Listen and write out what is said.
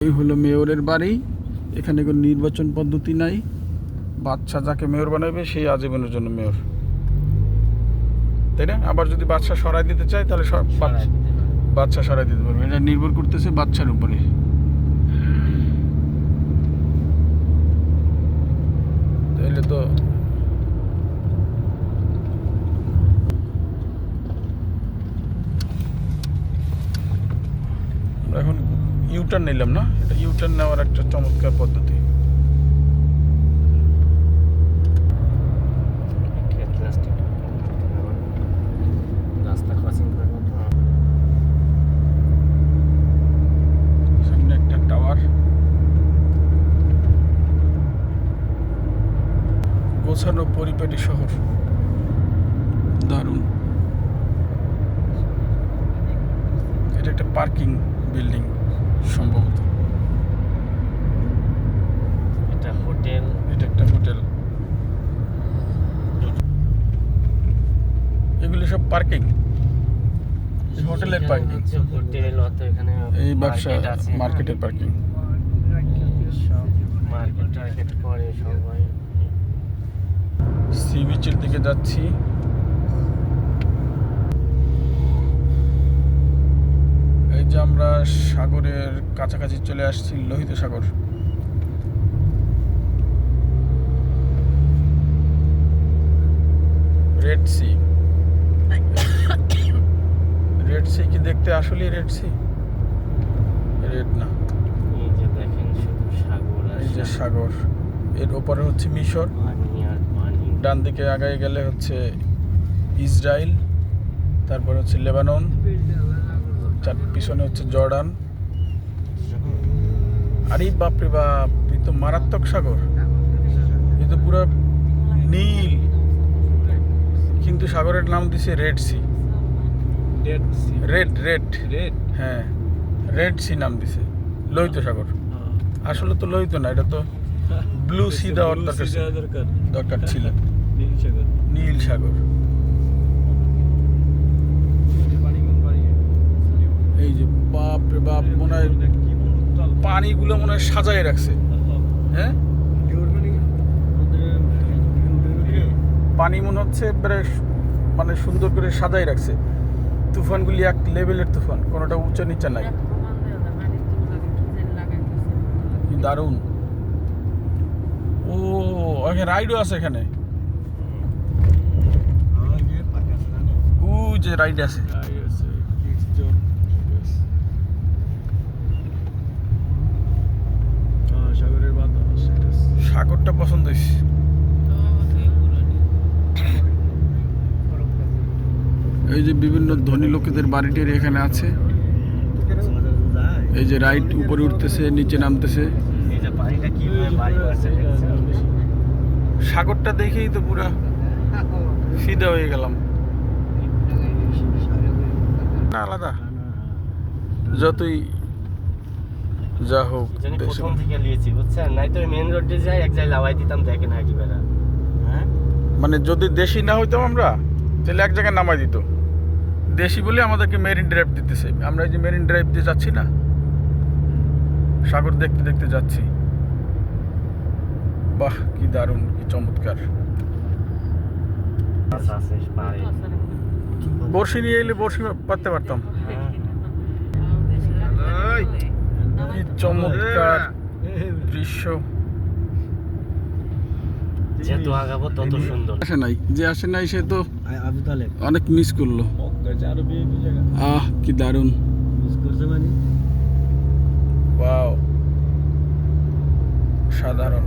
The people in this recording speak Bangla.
এই হলো মেয়রের বাড়ি। এখানে কোনো নির্বাচন পদ্ধতি নাই, বাচ্চা যাকে মেয়র বানাবে সেই আজীবনের জন্য মেয়র, তাই না? আবার যদি বাচ্চা সরাই দিতে চায় তাহলে বাচ্চা সরাই দিতে পারবে। এটা নির্ভর করতেছে বাচ্চার উপরে। তাইলে তো আমরা এখন ইউটার্ন নিলাম না, এটা ইউটার্ন নেওয়ার একটা চমৎকার পদ্ধতি। সামনে একটা টাওয়ার, গোছানো পরিপাটি শহর, দারুণ। এটা একটা পার্কিং বিল্ডিং সম্ভবত, এটা হোটেল, এটা একটা হোটেল। এগুলি সব পার্কিং, হোটেলের পার্কিং, হোটেল অত এখানে এই ব্যবসা মার্কেটের পার্কিং। মার্কেট টার্গেট করে সবাই। সি বিচের দিকে যাচ্ছি। এই যে আমরা সাগরের কাছাকাছি চলে আসছি, লোহিত সাগর। রেড সি, রেড সি কি দেখতে আসলে রেড সি? রেড না, এই যে দেখেন শুধু সাগর আর এই যে সাগর। এর ওপরে হচ্ছে মিশর, পানি আর পানি। ডান দিকে আগায় গেলে হচ্ছে ইসরায়েল, তারপর হচ্ছে লেবানন, পিছনে হচ্ছে জর্ডান। আরে বাপরে বাপ, এই তো মারাত্মক সাগর, এই তো পুরো নীল, কিন্তু সাগরের নাম দিছে red sea. Red red red, হ্যাঁ রেড সি নাম দিছে, লোহিত সাগর। আসলে তো লোহিত না, এটা তো ব্লু সি দেওয়ার দরকার ছিল, নীল সাগর। এই যে বাপ রে বাপ, মনে হয় পানিগুলো মনে হয় সাজায় রাখছে। হ্যাঁ, পানি মনে হচ্ছে মানে সুন্দর করে সাজাই রাখছে। তুফানগুলি এক লেভেলের তুফান, কোনোটা উঁচা নিচা নাই। কি দারুণ। ও এখানে রাইডও আছে, এখানে ও যে রাইড আছে। সাগরটা পছন্দ হয়েছে। এই যে বিভিন্ন ধনী লোকেদের বাড়িটির এখানে আছে। এই যে রাইড উপরে উঠতেছে, নিচে নামতেছে। সাগরটা দেখেই তো পুরা ফিদা হয়ে গেলাম। না আলাদা, যতই যা হোক প্রথম থেকে নিয়েছি বুঝছেন, নাই তো মেন রোডে যাই এক জায়গায় লাগাই দিতাম, দেখেন হাঁটি বেড়া। হ্যাঁ, মানে যদি দেশি না হইতাম আমরা, তাহলে এক জায়গায় নামাই দিত। দেশি বলে আমাদেরকে মেরিন ড্রাইভ দিতেছে। আমরা এই যে মেরিন ড্রাইভ দিয়ে যাচ্ছি না, সাগর দেখতে দেখতে যাচ্ছি। বাহ কি দারুণ, কি চমৎকার। বড়শি নিয়ে এলে বড়শি পাততে পারতাম। কি চমৎকার দৃশ্য। যত আগাবো তত সুন্দর। আসে নাই, যে আসে নাই সে তো অনেক মিস করলো। আহ কি দারুণ, ওয়াও, সাধারণ।